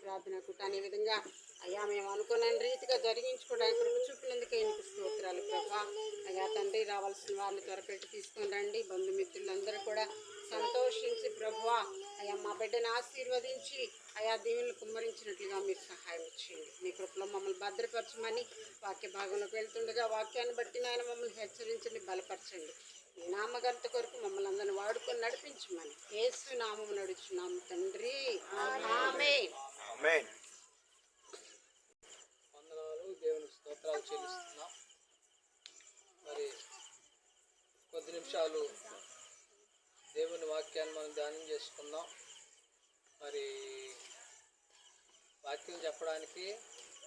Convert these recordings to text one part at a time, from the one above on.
ప్రార్థన కూటాన్ని ఈ విధంగా అయ్యా మేము అనుకున్న రీతిగా జరిగించుకోవడానికి కృప చూపినందుకే నీకు స్తోత్రాలు ప్రభా. అయ్యా తండ్రి, రావాల్సిన వారిని త్వరపెట్టి తీసుకొని రండి. బంధుమిత్రులందరూ కూడా సంతోషించి ప్రభువా అయ్యా మా బిడ్డను ఆశీర్వదించి అయా దీవులను కుమ్మరించినట్లుగా మీరు సహాయం చేయండి. మీ కృపలో మమ్మల్ని భద్రపరచమని వాక్య భాగంలోకి వెళ్తుండగా వాక్యాన్ని బట్టి నాయన మమ్మల్ని హెచ్చరించండి, బలపరచండి. మీ నామఘనత కొరకు మమ్మల్ని అందరిని వాడుకొని నడిపించమని యేసు నామము నడుచున్నాము తండ్రి, ఆమేన్. వందనాలు, దేవునికి స్తోత్రాలు చెల్లిస్తున్నాం. మరి కొద్ది నిమిషాలు దేవుని వాక్యాన్ని మనం ధ్యానం చేసుకుందాం. మరి వాక్యం చెప్పడానికి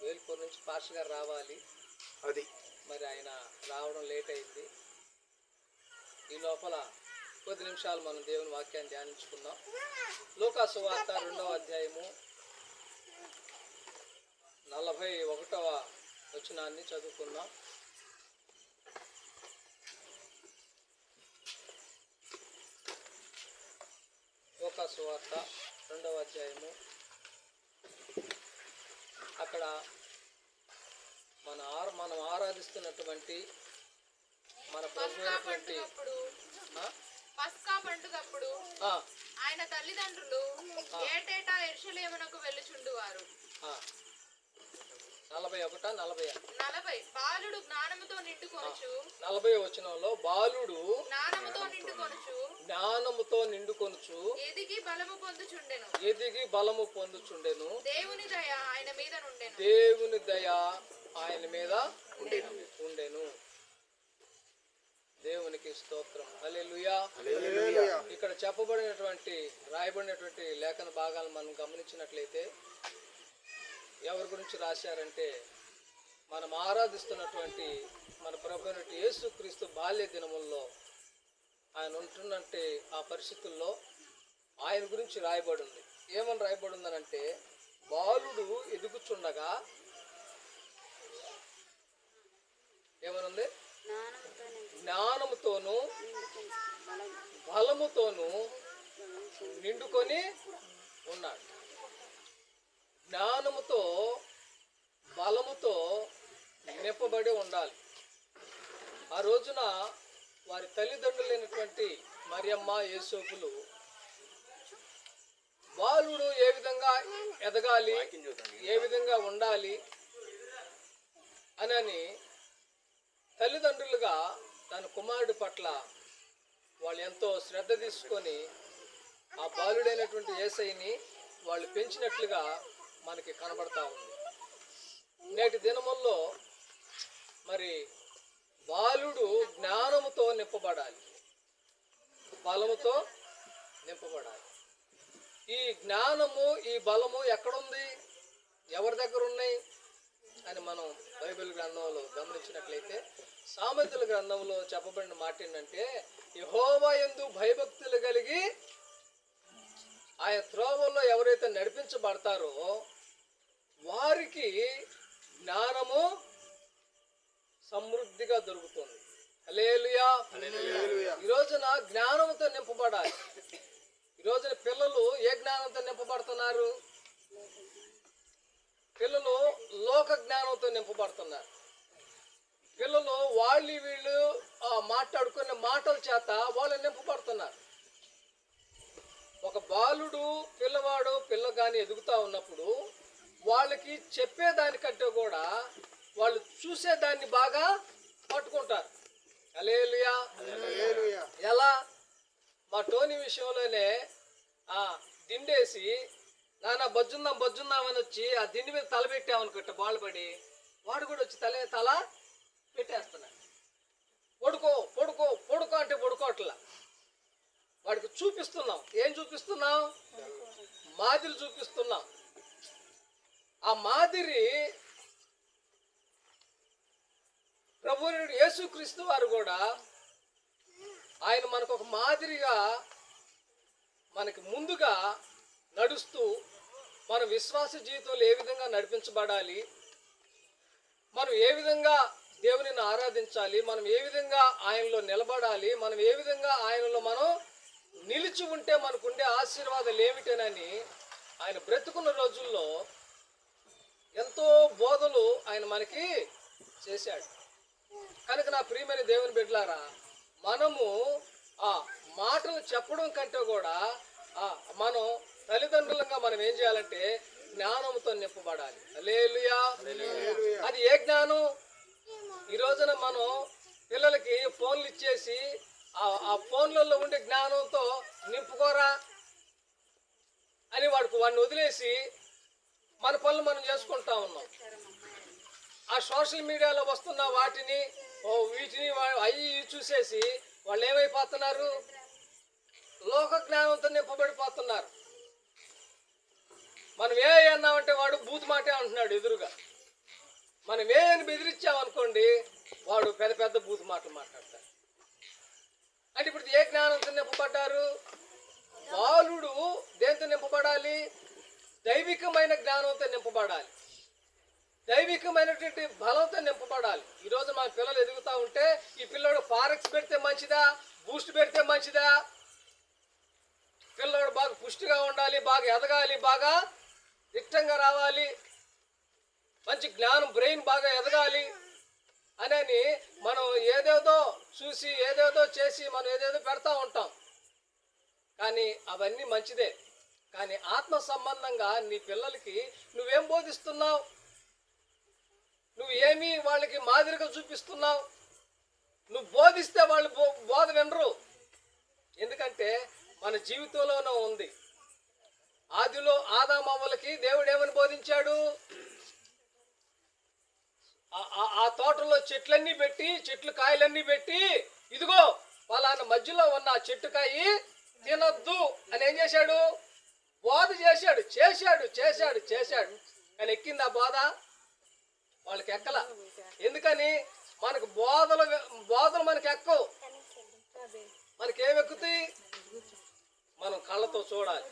వేల్పూర్ నుంచి పాస్టర్ గారు రావాలి. మరి ఆయన రావడం లేట్ అయింది. ఈ లోపల కొద్ది నిమిషాలు మనం దేవుని వాక్యాన్ని ధ్యానించుకుందాం. లూకా సువార్త 2వ అధ్యాయము 41వ వచనాన్ని చదువుకుందాం. లూకా సువార్త 2వ అధ్యాయము. అక్కడ మనం ఆరాధిస్తున్నటువంటి మన ప్రభువైనటువంటి పస్కా పండుగప్పుడు ఆయన తల్లిదండ్రులు ఏటేటా యెరూషలేమునకు వెళ్ళుచుండువారు. 40 బాలుడు జ్ఞానముతో నిండుకొనుచు 40వ వచనంలో బాలుడు జ్ఞానముతో నిండుకొనుచు ఎదిగి బలము పొందుచుండెను. దేవుని దయ ఆయన మీద ఉండెను. దేవునికి స్తోత్రం. హల్లెలూయా. ఇక్కడ రాయబడినటువంటి లేఖన భాగాలను మనం గమనించినట్లయితే ఎవరి గురించి రాశారంటే మనం ఆరాధిస్తున్నటువంటి మన ప్రభువైనటువంటి యేసుక్రీస్తు బాల్య దినముల్లో ఆయన ఉంటున్నట్టే ఆ పరిస్థితుల్లో ఆయన గురించి రాయబడి ఉంది. ఏమని రాయబడి ఉందనంటే, బాలుడు ఎదుగుచుండగా ఏమనుంది? జ్ఞానముతోనూ బలముతోనూ నిండుకొని ఉన్నాడు. జ్ఞానముతో బలముతో నింపబడి ఉండాలి. ఆ రోజున వారి తల్లిదండ్రులైనటువంటి మరియమ్మ, యేసోపులు బాలుడు ఏ విధంగా ఎదగాలి, ఏ విధంగా ఉండాలి అని తల్లిదండ్రులుగా తన కుమారుడి పట్ల వాళ్ళు ఎంతో శ్రద్ధ తీసుకొని ఆ బాలుడైనటువంటి యేసయ్యని వాళ్ళు పెంచినట్లుగా మనకి కనబడతా ఉంది. నేటి దినముల్లో మరి బాలుడు జ్ఞానముతో నింపబడాలి, బలముతో నింపబడాలి. ఈ జ్ఞానము, ఈ బలము ఎక్కడుంది, ఎవరి దగ్గర ఉన్నాయి అని మనం బైబిల్ గ్రంథంలో గమనించినట్లయితే సామెతల గ్రంథంలో చెప్పబడిన మాట ఏంటంటే, యెహోవా యందు భయభక్తులు కలిగి ఆయన త్రోవల్లో ఎవరైతే నడిపించబడతారో వారికి జ్ఞానము సమృద్ధిగా దొరుకుతుంది. హల్లెలూయా. ఈ రోజున జ్ఞానంతో నింపబడాలి. ఈ రోజున పిల్లలు ఏ జ్ఞానంతో నింపబడుతున్నారు? పిల్లలు లోక జ్ఞానంతో నింపబడుతున్నారు. పిల్లలు వీళ్ళు మాట్లాడుకునే మాటల చేత వాళ్ళు నింపబడుతున్నారు. ఒక బాలుడు, పిల్ల కానీ ఎదుగుతూ ఉన్నప్పుడు వాళ్ళకి చెప్పేదానికంటే కూడా వాళ్ళు చూసేదాన్ని బాగా పట్టుకుంటారు. హల్లెలూయా. ఎలా? మా టోనీ విషయంలోనే దిండేసి నాన్న బజ్జుందాం అని వచ్చి ఆ దిండి మీద తల పెట్టామనుకుంటా, బాల్ పడి వాడు కూడా వచ్చి తల పెట్టేస్తున్నాడు. పొడుకో అంటే పొడుకోవట్లా. వాడికి చూపిస్తున్నాం. ఏం చూపిస్తున్నాం? మాదిరి చూపిస్తున్నాం. ఆ మాదిరి ప్రభువుని యేసుక్రీస్తు వారు కూడా ఆయన మనకు ఒక మాదిరిగా మనకి ముందుగా నడుస్తూ మన విశ్వాస జీవితంలో ఏ విధంగా నడిపించబడాలి, మనం ఏ విధంగా దేవునిని ఆరాధించాలి, మనం ఏ విధంగా ఆయనలో నిలబడాలి, మనం ఏ విధంగా ఆయనలో మనం నిలిచి ఉంటే మనకుండే ఆశీర్వాదాలు ఏమిటనని ఆయన బ్రతుకున్న రోజుల్లో ఎంతో బోధలు ఆయన మనకి చేశాడు. కనుక నా ప్రియమైన దేవుని బిడ్డలారా, మనము ఆ మాటలు చెప్పడం కంటే కూడా మనం తల్లిదండ్రులంగా మనం ఏం చేయాలంటే జ్ఞానంతో నింపబడాలి. హల్లెలూయా. అది ఏ జ్ఞానం? ఈ రోజున మనం పిల్లలకి ఫోన్లు ఇచ్చేసి ఆ ఫోన్లలో ఉండే జ్ఞానంతో నింపుకోరా అని వాడిని వదిలేసి మన పనులు మనం చేసుకుంటా ఉన్నాం. ఆ సోషల్ మీడియాలో వస్తున్న వాటిని వీటిని అవి చూసేసి వాళ్ళు ఏమైపోతున్నారు? లోక జ్ఞానంతో నింపబడిపోతున్నారు. మనం ఏ అన్నామంటే వాడు బూత్ మాటే అంటున్నాడు ఎదురుగా. మనం ఏ అని బెదిరించామనుకోండి, వాడు పెద్ద పెద్ద బూత్ మాటలు మాట్లాడతాడు. అంటే ఇప్పుడు ఏ జ్ఞానంతో నింపబడ్డారు? బాలుడు దేంతో నింపబడాలి? దైవికమైన జ్ఞానంతో నింపబడాలి, దైవికమైనటువంటి బలంతో నింపబడాలి. ఈరోజు మన పిల్లలు ఎదుగుతూ ఉంటే ఈ పిల్లోడు ఫారెక్స్ పెడితే మంచిదా, బూస్ట్ పెడితే మంచిదా? పిల్లోడు బాగా పుష్టిగా ఉండాలి, బాగా ఎదగాలి, బాగా దిట్టంగా రావాలి, మంచి జ్ఞానం బ్రెయిన్ బాగా ఎదగాలి అని మనం ఏదేదో చూసి ఏదేదో చేసి మనం ఏదేదో పెడతా ఉంటాం. కానీ అవన్నీ మంచిదే. కానీ ఆత్మ సంబంధంగా నీ పిల్లలకి నువ్వేం బోధిస్తున్నావు? నువ్వు ఏమి వాళ్ళకి మాదిరిగా చూపిస్తున్నావు? నువ్వు బోధిస్తే వాళ్ళు బోధ వినరు. ఎందుకంటే మన జీవితంలోనే ఉంది. ఆదిలో ఆదామవ్వలకి దేవుడు ఏమని బోధించాడు? ఆ తోటలో చెట్లన్నీ పెట్టి, చెట్లు కాయలన్నీ పెట్టి, ఇదిగో పలానా మధ్యలో ఉన్న చెట్టుకాయి తినొద్దు అని ఏం చేశాడు? బోధ చేశాడు. చేశాడు. కానీ ఎక్కింది ఆ బోధ? వాళ్ళకి ఎక్కల. ఎందుకని? మనకు బోధలు మనకి ఎక్కవు. మనకేమెక్కుతాయి? మనం కళ్ళతో చూడాలి.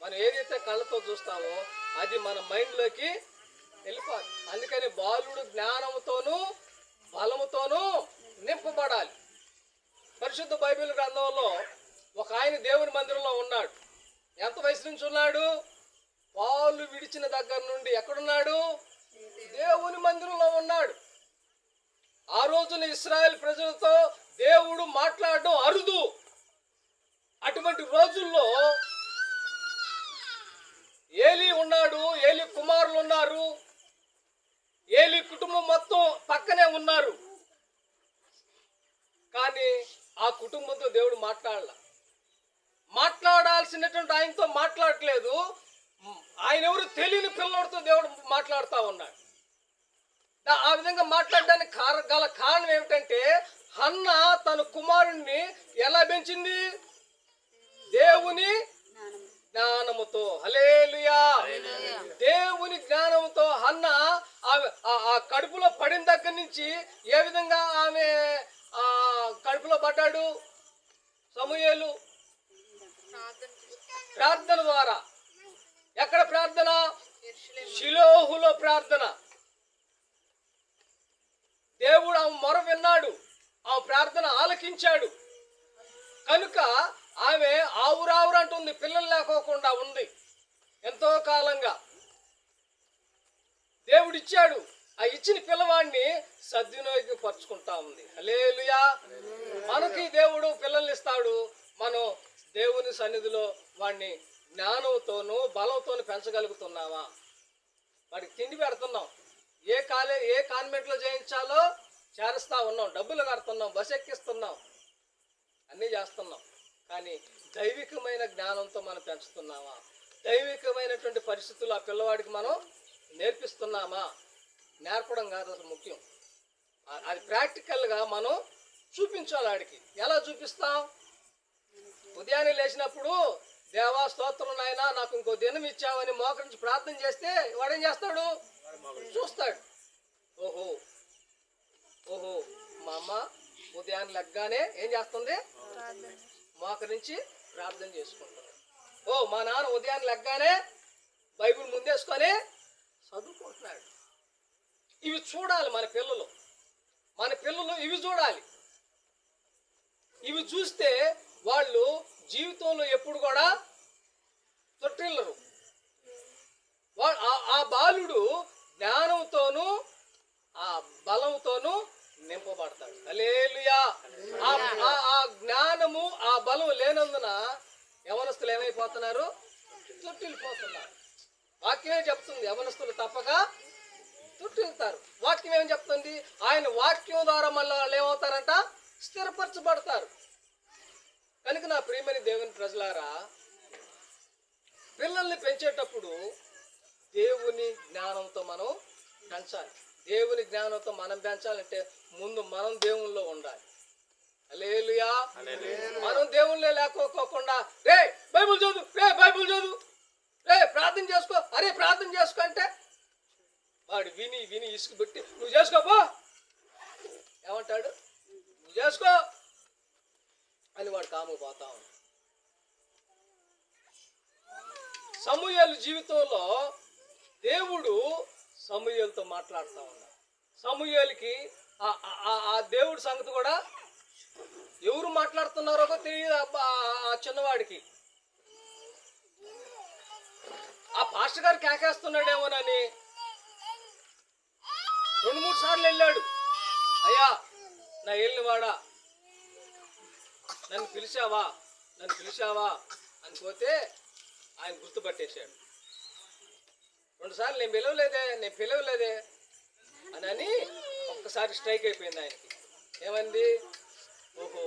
మనం ఏదైతే కళ్ళతో చూస్తామో అది మన మైండ్లోకి వెళ్ళిపోవాలి. అందుకని బాలుడు జ్ఞానంతోనూ బలముతోనూ నింపబడాలి. పరిశుద్ధ బైబిల్ గ్రంథంలో ఒక ఆయన దేవుని మందిరంలో ఉన్నాడు. ఎంత వయసు నుంచి ఉన్నాడు? పాలు విడిచిన దగ్గర నుండి ఎక్కడున్నాడు? దేవుని మందిరంలో ఉన్నాడు. ఆ రోజున ఇశ్రాయేల్ ప్రజలతో దేవుడు మాట్లాడడం అరుదు. అటువంటి రోజుల్లో ఏలీ ఉన్నాడు, ఏలీ కుమారులు ఉన్నారు, ఏలీ కుటుంబం మొత్తం పక్కనే ఉన్నారు. కానీ ఆ కుటుంబంతో దేవుడు మాట్లాడాల్సినటువంటి ఆయనతో మాట్లాడట్లేదు. ఆయన ఎవరు తెలియని పిల్లలతో దేవుడు మాట్లాడుతూ ఉన్నాడు. ఆ విధంగా మాట్లాడడానికి గల కారణం ఏమిటంటే, హన్న తన కుమారుణ్ణి ఎలా పెంచింది? దేవుని జ్ఞానముతో. హల్లెలూయా. దేవుని జ్ఞానంతో హన్న ఆ కడుపులో పడిన దగ్గర నుంచి ఏ విధంగా ఆమె కడుపులో పడ్డాడు? సమూయేలు ప్రార్థన ద్వారా. ఎక్కడ ప్రార్థన? షిలోహులో ప్రార్థన. దేవుడు ఆమె మొర విన్నాడు, ఆమె ప్రార్థన ఆలకించాడు. కనుక ఆమె ఆవురావురంటుంది, పిల్లలు లేకోకుండా ఉంది ఎంతో కాలంగా. దేవుడిచ్చాడు. ఆ ఇచ్చిన పిల్లవాడిని సద్వినియోగపరుచుకుంటా ఉంది. హల్లెలూయా. మనకి దేవుడు పిల్లల్ని ఇస్తాడు. మనం దేవుని సన్నిధిలో వాడిని జ్ఞానంతోనూ బలంతోనూ పెంచగలుగుతున్నావా? వాడికి తిండి పెడుతున్నాం. ఏ కాన్వెంట్లో చేయించాలో చేరుస్తా ఉన్నాం, డబ్బులు కడుతున్నాం, బస్ ఎక్కిస్తున్నాం, అన్నీ చేస్తున్నాం. కానీ దైవికమైన జ్ఞానంతో మనం పెంచుతున్నామా? దైవికమైనటువంటి పరిస్థితులు ఆ పిల్లవాడికి మనం నేర్పిస్తున్నామా? నేర్పడం కాదు అసలు ముఖ్యం, అది ప్రాక్టికల్గా మనం చూపించాలి. ఆడికి ఎలా చూపిస్తాం? ఉదయాన్నే లేచినప్పుడు దేవా స్తోత్రం నాయనా నాకు ఇంకో దినం ఇచ్చావని మోకరించి ప్రార్థన చేస్తే వాడేం చేస్తాడు? చూస్తాడు. ఓహో మా అమ్మ ఉదయాన్నే లెగ్గానే ఏం చేస్తుంది? మోకరించి ప్రార్థన చేసుకుంటాడు. మా నాన్న ఉదయాన్నే లెగ్గానే బైబిల్ ముందేసుకొని చదువుకుంటున్నాడు. ఇవి చూడాలి మన పిల్లలు ఇవి చూడాలి. ఇవి చూస్తే వాళ్ళు జీవితంలో ఎప్పుడు కూడా తొట్టిల్లరు. నింపబడతాడు. హల్లెలూయా. ఆ జ్ఞానము ఆ బలం లేనందున యవనస్తులు ఏమైపోతున్నారు? తొట్టిల్లిపోతున్నారు. వాక్యమే చెప్తుంది యవనస్తులు తప్పక తొట్టిల్లుతారు. వాక్యం ఏం చెప్తుంది? ఆయన వాక్యం ద్వారా మళ్ళీ వాళ్ళు ఏమవుతారంట? స్థిరపరచబడతారు. కనుక నా ప్రియమైన దేవుని ప్రజలారా, పిల్లల్ని పెంచేటప్పుడు దేవుని జ్ఞానంతో మనం పెంచాలి. దేవుని జ్ఞానంతో మనం పెంచాలంటే ముందు మనం దేవునిలో ఉండాలి. హల్లెలూయా. మనం దేవునిలో లేకపోకుండా రే బైబిల్ చదువు, రే బైబిల్ చదువు, రే ప్రార్థన చేసుకో, అరే ప్రార్థన చేసుకో అంటే వాడు విని విని ఇసుకుబెట్టి నువ్వు చేసుకోపో ఏమంటాడు? నువ్వు చేసుకో అని వాడు కాముకు పోతా ఉన్నాడు. సమూయేలు జీవితంలో దేవుడు సమూయేలుతో మాట్లాడుతూ ఉన్నాడు. సమూయేలుకి ఆ దేవుడి సంగతి కూడా ఎవరు మాట్లాడుతున్నారో తెలియదు ఆ చిన్నవాడికి. ఆ పాస్టర్ గారు కేకేస్తున్నాడేమోనని 2-3 సార్లు వెళ్ళాడు. అయ్యా నా ఏలినవాడా, నన్ను పిలిచావా అని పోతే ఆయన గుర్తుపట్టేశాడు. 2 సార్లు నేను పిలవలేదే అని ఒక్కసారి స్ట్రైక్ అయిపోయింది ఆయనకి. ఏమంది? ఓహో,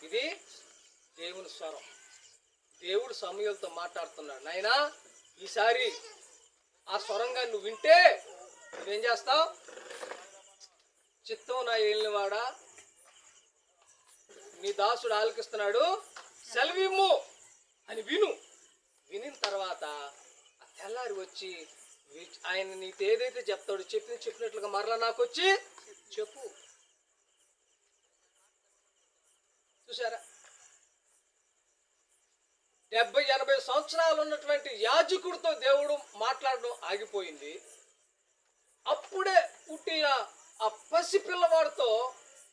ఇది దేవుని స్వరం. దేవుడు సమూయేలుతో మాట్లాడుతున్నాడు. నాయనా ఈసారి ఆ స్వరంగా నువ్వు వింటే నువ్వేం చేస్తావు? చిత్తం నా ఏలినవాడా, నీ దాసుడు ఆలకిస్తున్నాడు, సెలవిమ్ము అని వినిన తర్వాత ఆ తెల్లారి వచ్చి ఆయన నీకు ఏదైతే చెప్తాడో చెప్పినట్లుగా మరలా నాకు వచ్చి చెప్పు. చూసారా? 70-80 సంవత్సరాలు ఉన్నటువంటి యాజకుడితో దేవుడు మాట్లాడడం ఆగిపోయింది. అప్పుడే పుట్టిన ఆ పసి పిల్లవాడితో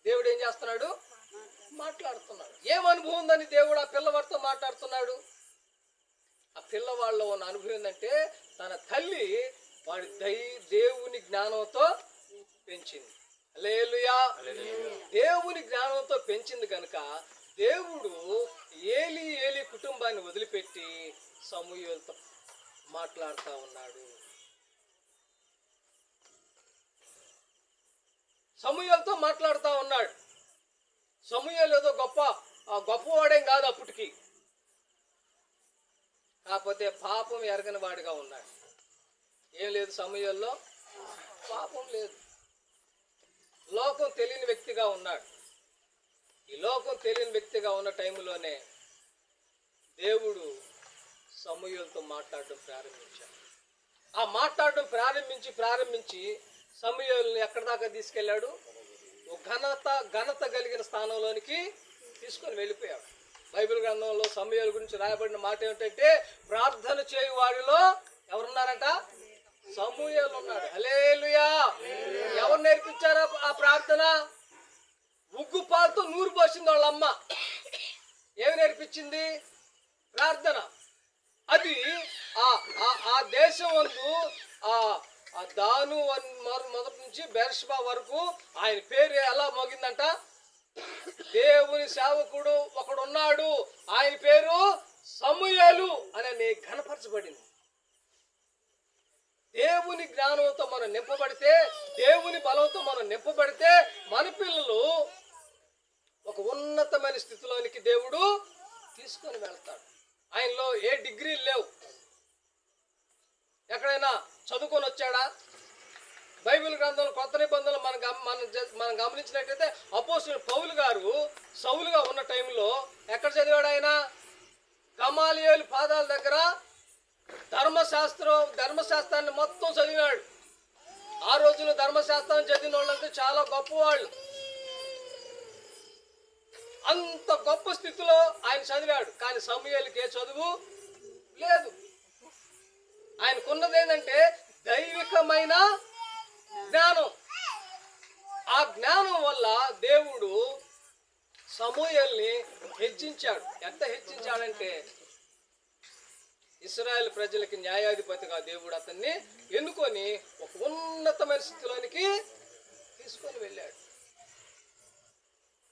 దేవుడు ఏం చేస్తున్నాడు? మాట్లాడుతున్నాడు. ఏం అనుభవం ఉందని దేవుడు ఆ పిల్లవాడితో మాట్లాడుతున్నాడు? ఆ పిల్లవాళ్ళలో ఉన్న అనుభవం ఏంటంటే తన తల్లి వాడి దేవుని జ్ఞానంతో పెంచింది. హల్లెలూయా. దేవుని జ్ఞానంతో పెంచింది కనుక దేవుడు ఏలీ కుటుంబాన్ని వదిలిపెట్టి సమూయేలుతో మాట్లాడుతూ ఉన్నాడు. సమూయేలుతో మాట్లాడుతూ ఉన్నాడు. సమూయేలు ఏదో గొప్పవాడేం కాదు అప్పటికి, కాకపోతే పాపం ఎరగని వాడిగా ఉన్నాడు. ఏం లేదు సమూయేలులో, పాపం లేదు. లోకం తెలియని వ్యక్తిగా ఉన్నాడు. ఈ లోకం తెలియని వ్యక్తిగా ఉన్న టైంలోనే దేవుడు సమూయేలుతో మాట్లాడడం ప్రారంభించాడు. ఆ మాట్లాడడం ప్రారంభించి సమూయేలుని ఎక్కడి దాకా తీసుకెళ్ళాడు? ఘనత కలిగిన స్థానంలోనికి తీసుకొని వెళ్ళిపోయాడు. బైబిల్ గ్రంథంలో సమూయేలు గురించి రాయబడిన మాట ఏమిటంటే ప్రార్థన చేయు వారిలో ఎవరున్నారంట? సమూయేలు ఉన్నాడు. హల్లెలూయా. ఎవరు నేర్పించారా ఆ ప్రార్థన? ఉగ్గు పాలతో నూరు పోసింది వాళ్ళ అమ్మ. ఏమి నేర్పించింది? ప్రార్థన. అది ఆ దేశం వందు ఆ దాను మొదటి నుంచి బెర్షబా వరకు ఆయన పేరు ఎలా మోగిందంట? దేవుని సేవకుడు ఒకడున్నాడు, ఆయన పేరు సమూయేలు అని ఘనపరచబడింది. దేవుని జ్ఞానంతో మనం నింపబడితే, దేవుని బలంతో మనం నింపబడితే మన పిల్లలు ఒక ఉన్నతమైన స్థితిలోనికి దేవుడు తీసుకొని వెళ్తాడు. ఆయనలో ఏ డిగ్రీలు లేవు. ఎక్కడైనా చదువుకొని వచ్చాడా? బైబిల్ గ్రంథంలో కొత్త నిబంధనలు మనం గమనించినట్టయితే అపోస్తలుడు పౌలు గారు సౌలుగా ఉన్న టైంలో ఎక్కడ చదివాడు? ఆయన గమాలియేలు పాదాల దగ్గర ధర్మశాస్త్రాన్ని మొత్తం చదివాడు. ఆ రోజుల్లో ధర్మశాస్త్రాన్ని చదివిన వాళ్ళంటే చాలా గొప్పవాళ్ళు. అంత గొప్ప స్థితిలో ఆయన చదివాడు. కానీ సమూయేలుకి ఏ చదువు లేదు. ఆయనకున్నది ఏంటంటే దైవికమైన జ్ఞానం. ఆ జ్ఞానం వల్ల దేవుడు సమూయేలుని హెచ్చించాడు. ఎంత హెచ్చించాడంటే ఇశ్రాయేలు ప్రజలకి న్యాయాధిపతిగా దేవుడు అతన్ని ఎన్నుకొని ఒక ఉన్నతమైన స్థితిలోనికి తీసుకొని వెళ్ళాడు.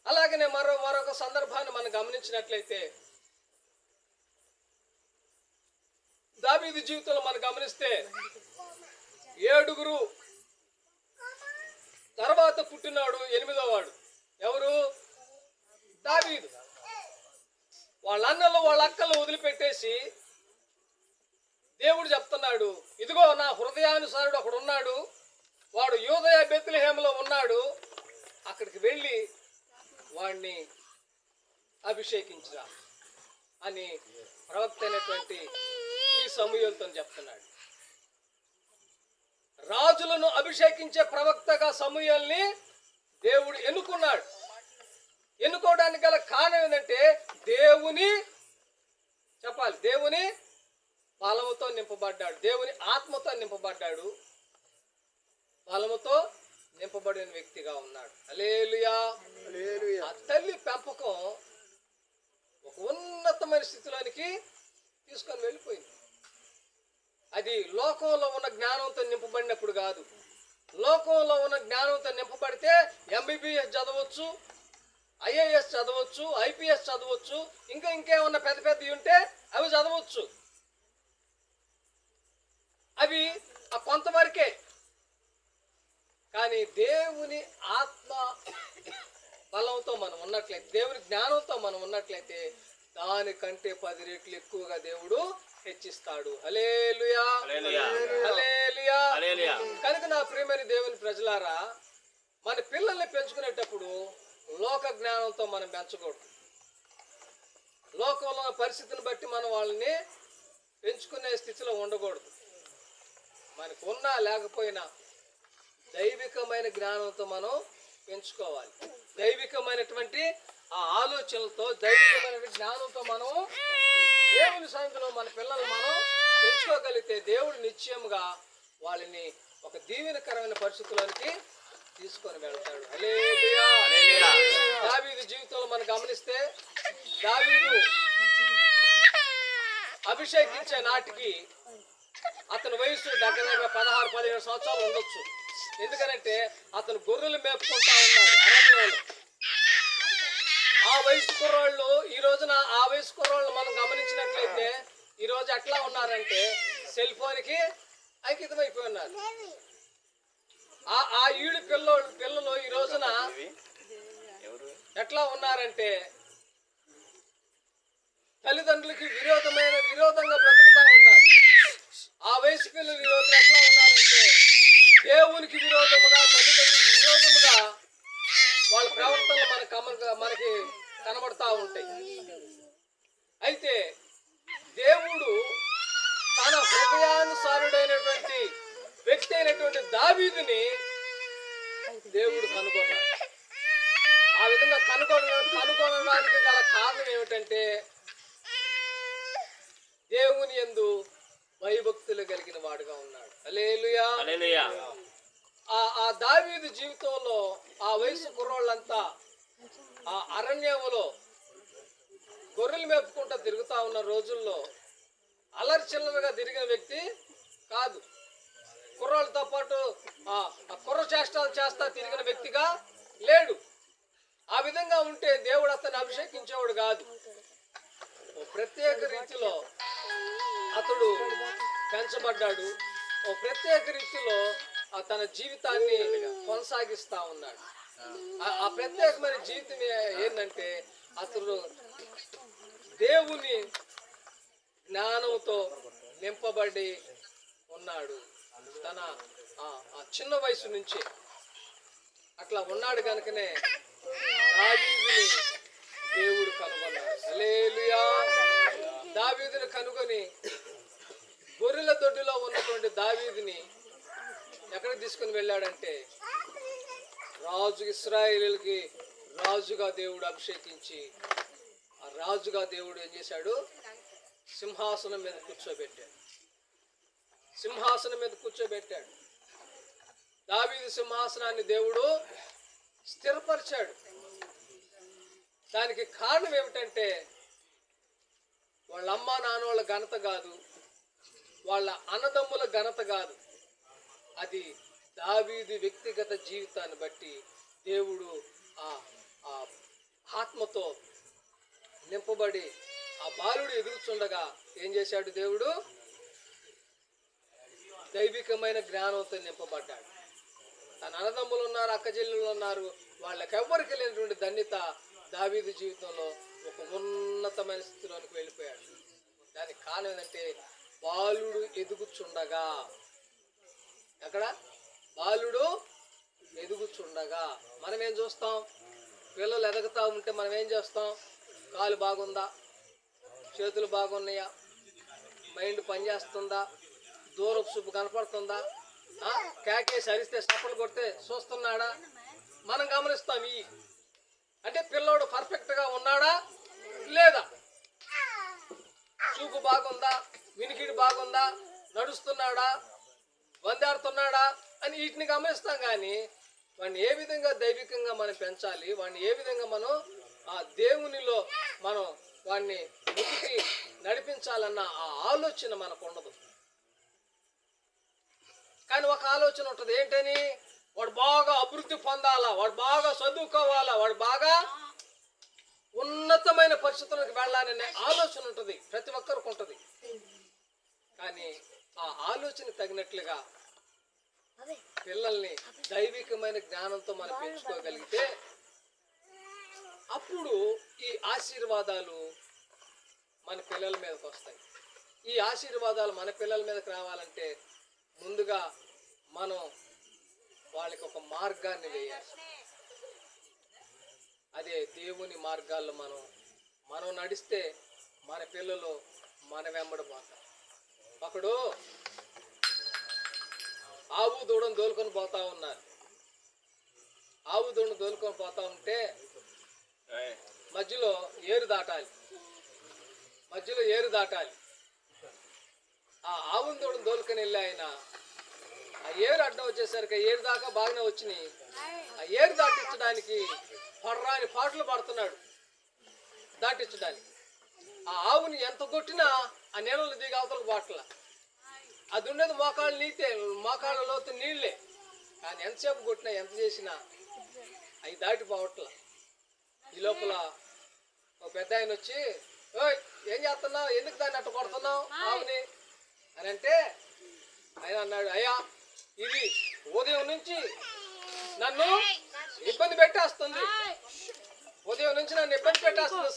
అలాగనే మరొక సందర్భాన్ని మనం గమనించినట్లయితే దావీదు జీవితంలో మనం గమనిస్తే 7 తర్వాత పుట్టినాడు 8వ వాడు ఎవరు? దావీదు. వాళ్ళ అన్నలు వాళ్ళ అక్కలు వదిలిపెట్టేసి దేవుడు చెప్తున్నాడు, ఇదిగో నా హృదయానుసారుడు ఒకడు ఉన్నాడు, వాడు యూదయ బెత్లెహేములో ఉన్నాడు, అక్కడికి వెళ్ళి వాడిని అభిషేకించరా అని ప్రవక్త అయినటువంటి ఈ సమూయేలుతో చెప్తున్నాడు. రాజులను అభిషేకించే ప్రవక్తగా సమూయేలుని దేవుడు ఎన్నుకున్నాడు. ఎన్నుకోవడానికి గల కారణం ఏంటంటే దేవుని బలముతో నింపబడ్డాడు, దేవుని ఆత్మతో నింపబడ్డాడు, బలముతో నింపబడిన వ్యక్తిగా ఉన్నాడు. హల్లెలూయా. ఆ తల్లి పెంపకం ఒక ఉన్నతమైన స్థితిలోనికి తీసుకొని వెళ్ళిపోయింది. అది లోకంలో ఉన్న జ్ఞానంతో నింపబడినప్పుడు కాదు. లోకంలో ఉన్న జ్ఞానంతో నింపబడితే ఎంబీబీఎస్ చదవచ్చు, ఐఏఎస్ చదవచ్చు, ఐపీఎస్ చదవచ్చు, ఇంకేమన్నా పెద్దవి ఉంటే అవి చదవచ్చు. అవి కొంతవరకే. కానీ దేవుని ఆత్మ బలంతో మనం ఉన్నట్లయితే, దేవుని జ్ఞానంతో మనం ఉన్నట్లయితే దానికంటే 10 రెట్లు ఎక్కువగా దేవుడు హెచ్చిస్తాడు. హల్లెలూయా, హల్లెలూయా. కనుక నా ప్రియమైన దేవుని ప్రజలారా, మన పిల్లల్ని పెంచుకునేటప్పుడు లోక జ్ఞానంతో మనం పెంచకూడదు. లోకంలో పరిస్థితిని బట్టి మనం వాళ్ళని పెంచుకునే స్థితిలో ఉండకూడదు. మనకు ఉన్నా లేకపోయినా దైవికమైన జ్ఞానంతో మనం పెంచుకోవాలి. దైవికమైనటువంటి ఆ ఆలోచనలతో, దైవికమైన జ్ఞానంతో మనం దేవుని సన్నిధిలో మన పిల్లలు మనం పెంచుకోగలిగితే దేవుడు నిశ్చయముగా వాళ్ళని ఒక దీవెనకరమైన పరిస్థితుల్లోనికి తీసుకొని వెళ్తాడు. హల్లెలూయా. దావీదు జీవితంలో మనం గమనిస్తే, దావీదు అభిషేకించే నాటికి అతని వయసు దగ్గర 16-17 సంవత్సరాలు ఉండొచ్చు. ఎందుకనంటే అతను గొర్రెలు మేపుకుంటా ఉన్నాడు అరణ్యంలో. ఆ వయసు కుర్రాళ్ళు ఈ రోజున మనం గమనించినట్లయితే ఈ రోజు ఎట్లా ఉన్నారంటే సెల్ ఫోన్కి అంకితమైపోయి ఉన్నారు. ఆ ఈడు పిల్లలు ఈ రోజున ఎట్లా ఉన్నారంటే తల్లిదండ్రులకి విరోధంగా బ్రతుకుతా ఉన్నారు. ఆ వయసు పిల్లలు ఈ రోజున ఎట్లా ఉన్నారంటే దేవునికి విరోధముగా, తల్లిదండ్రులకు విరోధముగా వాళ్ళ ప్రవర్తనలు మనకి కనబడతా ఉంటాయి. అయితే దేవుడు తన హృదయానుసారుడైనటువంటి వ్యక్తి అయినటువంటి దావీదుని దేవుడు కనుగొన్నాడు. ఆ విధంగా కనుగొనడానికి గల కారణం ఏమిటంటే దేవుని యందు భయభక్తులు కలిగిన వాడుగా ఉన్నాడు. హల్లెలూయా. ఆ దావీదు జీవితంలో ఆ వయసు కుర్రోళ్ళంతా ఆ అరణ్యములో గొర్రెలు మేపుకుంటూ తిరుగుతా ఉన్న రోజుల్లో అల్లరి చిల్లరగా తిరిగిన వ్యక్తి కాదు. కుర్రోళ్ళతో పాటు కుర్ర చేష్టాలు చేస్తా తిరిగిన వ్యక్తిగా లేడు. ఆ విధంగా ఉంటే దేవుడు అతన్ని అభిషేకించేవాడు కాదు. ఓ ప్రత్యేక రీతిలో అతడు పెంచబడ్డాడు. ఓ ప్రత్యేక రీతిలో తన జీవితాన్ని కొనసాగిస్తా ఉన్నాడు. ఆ ప్రత్యేకమైన జీవితం ఏంటంటే అతడు దేవుని జ్ఞానంతో నింపబడి ఉన్నాడు. తన చిన్న వయసు నుంచి అట్లా ఉన్నాడు కనుకనే దావీదుని దేవుడు కనుగొన్నాడు. హల్లెలూయా. దావీదుని కనుగొని గొర్రెల దొడ్డిలో ఉన్నటువంటి దావీదుని ఎక్కడికి తీసుకుని వెళ్ళాడంటే ఇశ్రాయేలుకి రాజుగా దేవుడు అభిషేకించి ఆ రాజుగా దేవుడు ఏం చేశాడు? సింహాసనం మీద కూర్చోబెట్టాడు. దావీదు సింహాసనాన్ని దేవుడు స్థిరపరిచాడు. దానికి కారణం ఏమిటంటే వాళ్ళ అమ్మా నాన్నోళ్ళ ఘనత కాదు, వాళ్ళ అన్నదమ్ముల ఘనత కాదు. అది దావీదు వ్యక్తిగత జీవితాన్ని బట్టి దేవుడు ఆ ఆత్మతో నింపబడి ఆ బాలుడు ఎదుగుతుండగా ఏం చేశాడు దేవుడు? దైవికమైన జ్ఞానంతో నింపబడ్డాడు. తన అన్నదమ్ములు ఉన్నారు, అక్కచెల్లెలు ఉన్నారు, వాళ్ళకెవ్వరికి లేనటువంటి ధన్యత దావీదు జీవితంలో ఒక ఉన్నతమైన స్థితిలోనికి వెళ్ళిపోయాడు. దానికి కారణం ఏంటంటే బాలుడు ఎదుగుచుండగా. ఎక్కడ? బాలుడు ఎదుగుచుండగా. మనం ఏం చూస్తాం? పిల్లలు ఎదుగుతూ ఉంటే మనం ఏం చేస్తాం? కాలు బాగుందా, చేతులు బాగున్నాయా, మైండ్ పనిచేస్తుందా, దూరపు చూపు కనపడుతుందా, కేకేసి అరిస్తే చప్పలు కొడితే చూస్తున్నాడా, మనం గమనిస్తాం. అంటే పిల్లోడు పర్ఫెక్ట్గా ఉన్నాడా లేదా, చూపు బాగుందా, వినికిడి బాగుందా, నడుస్తున్నాడా, వందాడుతున్నాడా అని వీటిని గమనిస్తాం. కానీ వాడిని ఏ విధంగా దైవికంగా మనం పెంచాలి, వాడిని ఏ విధంగా మనం ఆ దేవునిలో మనం వాడిని ముందుకి నడిపించాలన్న ఆ ఆలోచన మనకు ఉండదు. కానీ ఒక ఆలోచన ఉంటుంది. ఏంటని? వాడు బాగా అభివృద్ధి పొందాలా, వాడు బాగా చదువుకోవాలా, వాడు బాగా ఉన్నతమైన పరిస్థితులకు వెళ్ళాలనే ఆలోచన ఉంటుంది, ప్రతి ఒక్కరికి ఉంటుంది. కానీ ఆ ఆలోచన తగినట్లుగా పిల్లల్ని దైవికమైన జ్ఞానంతో మనం పెంచుకోగలిగితే అప్పుడు ఈ ఆశీర్వాదాలు మన పిల్లల మీదకి వస్తాయి. ఈ ఆశీర్వాదాలు మన పిల్లల మీదకి రావాలంటే ముందుగా మనం వాళ్ళకి ఒక మార్గాన్ని వేయాలి. అదే దేవుని మార్గాల్లో మనం నడిస్తే మన పిల్లలు మన వెంబడిపోతారు. ఒకడు ఆవు దూడను దోలుకొని పోతా ఉన్నారు. ఆవు దూడను దోలుకొని పోతా ఉంటే మధ్యలో ఏరు దాటాలి. ఆ ఆవును దూడను దోలుకొని వెళ్ళి ఆయన ఆ ఏరు అడ్డం వచ్చేసరికి ఏరు దాకా బాగానే వచ్చినాయి. ఆ ఏరు దాటించడానికి పర్రాని పాటలు పడుతున్నాడు దాటించడానికి. ఆ ఆవుని ఎంత కొట్టినా ఆ నీళ్ళలో దిగి అవతలకు బాటల. అది ఉండేది మోకాళ్ళ లోతు నీళ్ళే. కానీ ఎంతసేపు కొట్టినా ఎంత చేసినా అవి దాటిపోవట్ల. ఈ లోపల ఒక పెద్ద ఆయన వచ్చి, ఓయ్ ఏం చేస్తున్నావు, ఎందుకు దాన్ని అట్ట కొడుతున్నావు ఆవుని అని అంటే ఆయన అన్నాడు, అయ్యా ఇది ఉదయం నుంచి నన్ను ఇబ్బంది పెట్టేస్తుంది,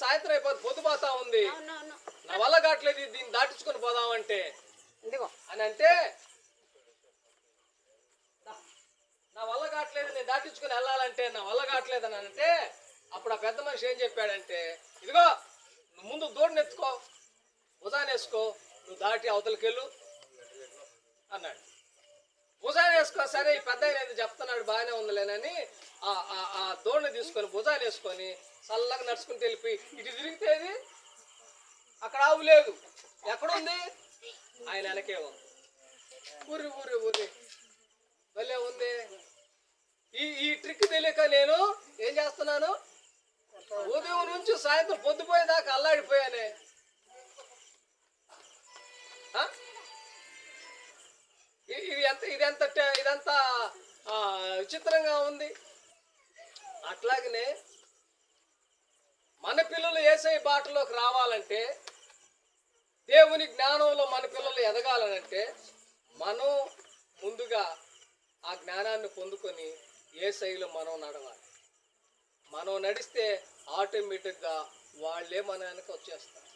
సాయంత్రం అయిపోతుంది, పొద్దుపోతా ఉంది, నా వల్ల కావట్లేదు, దీన్ని దాటించుకొని పోదామంటే అని అంటే, నా వల్ల కావట్లేదు నేను దాటించుకుని వెళ్ళాలంటే నా వల్ల కావట్లేదు అని అంటే, అప్పుడు ఆ పెద్ద మనిషి ఏం చెప్పాడంటే, ఇదిగో నువ్వు ముందు దూడని ఎత్తుకో, భుజాన్ని వేసుకో, నువ్వు దాటి అవతలకెళ్ళు అన్నాడు. భుజాన్ని వేసుకో. సరే ఈ పెద్ద ఆయన చెప్తున్నాడు బాగానే ఉందిలేనని ఆ దూడని తీసుకొని భుజాన్ని వేసుకొని చల్లగా నడుచుకుంటూ వెళ్ళిపోయి ఇటు తిరిగితేది అక్కడ ఆవు లేదు. ఎక్కడుంది? ఆయన వెనకే ఉంది. ఊరి ఊరి ఊరి భలే ఉంది. ఈ ట్రిక్ తెలియక నేను ఏం చేస్తున్నాను, ఉదయం నుంచి సాయంత్రం పొద్దుపోయేదాకా అల్లాడిపోయానే. ఇదంతా విచిత్రంగా ఉంది. అట్లాగనే మన పిల్లలు యేసయ్య బాటలోకి రావాలంటే, దేవుని జ్ఞానంలో మన పిల్లలు ఎదగాలనంటే మనం ముందుగా ఆ జ్ఞానాన్ని పొందుకొని యేసయ్యలో మనం నడవాలి. మనం నడిస్తే ఆటోమేటిక్గా వాళ్ళే మన వెనక వచ్చేస్తారు.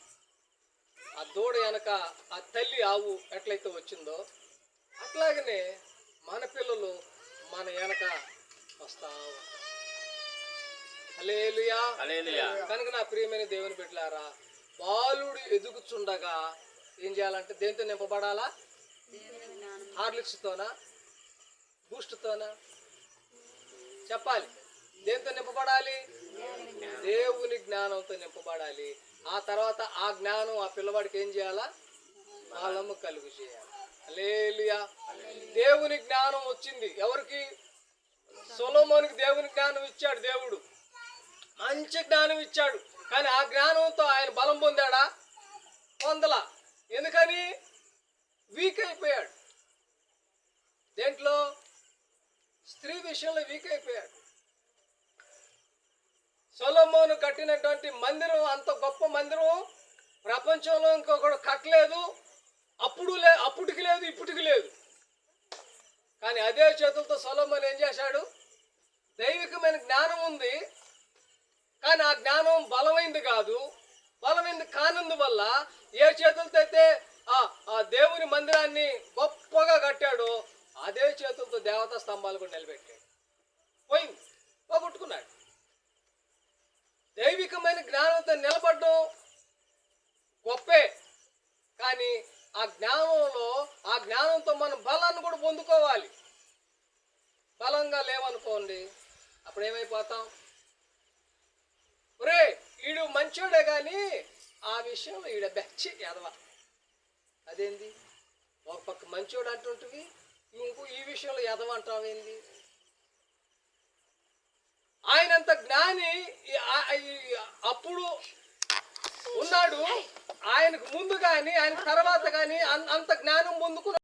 ఆ దూడ వెనక ఆ తల్లి ఆవు ఎట్లయితే వచ్చిందో అట్లాగనే మన పిల్లలు మన వెనక వస్తా ఉంటారు. హల్లెలూయా. కనుక నా ప్రియమైన దేవుని బిడ్డలారా, బాలుడు ఎదుగుచుండగా ఏం చేయాలంటే దేంతో నింపబడాలా? హార్లిక్స్తోనా, బూస్ట్తోనా? చెప్పాలి. దేంతో నింపబడాలి? దేవుని జ్ఞానంతో నింపబడాలి. ఆ తర్వాత ఆ జ్ఞానం ఆ పిల్లవాడికి ఏం చేయాలా? బలము కలుగు చేయాలి. హల్లెలూయా. దేవుని జ్ఞానం వచ్చింది ఎవరికి? సొలొమోనుకి దేవుని జ్ఞానం ఇచ్చాడు దేవుడు, మంచి జ్ఞానం ఇచ్చాడు. కానీ ఆ జ్ఞానంతో ఆయన బలం పొందాడా? పొందలా. ఎందుకని? వీక్ అయిపోయాడు. దేంట్లో? స్త్రీ విషయంలో వీక్ అయిపోయాడు. సొలొమోను కట్టినటువంటి మందిరం అంత గొప్ప మందిరం ప్రపంచంలో ఇంకొకడు కట్టలేదు. అప్పటికి లేదు, ఇప్పటికి లేదు. కానీ అదే చేతులతో సొలొమోను ఏం చేశాడు? దైవికమైన జ్ఞానం ఉంది, కానీ ఆ జ్ఞానం బలమైంది కాదు. బలమైంది కానందువల్ల ఏ చేతులతో అయితే ఆ దేవుని మందిరాన్ని గొప్పగా కట్టాడో అదే చేతులతో దేవతా స్తంభాలు కూడా నిలబెట్టాడు. పోయింది, పోగొట్టుకున్నాడు. దైవికమైన జ్ఞానంతో నిలబడడం గొప్పే, కానీ ఆ జ్ఞానంతో మనం బలాన్ని కూడా పొందుకోవాలి. బలంగా లేవనుకోండి, అప్పుడు ఏమైపోతాం? ఒరే ఈడు మంచోడే కానీ ఆ విషయంలో ఈడ బెచ్చి ఎదవ. అదేంది? ఒక పక్క మంచోడు అంటుంటివి, ఈ విషయంలో ఎదవ అంటావేంది? ఆయనంత జ్ఞాని అప్పుడు ఉన్నాడు, ఆయనకు ముందు కానీ ఆయన తర్వాత కానీ అంత జ్ఞానం పొందుకున్నాడు.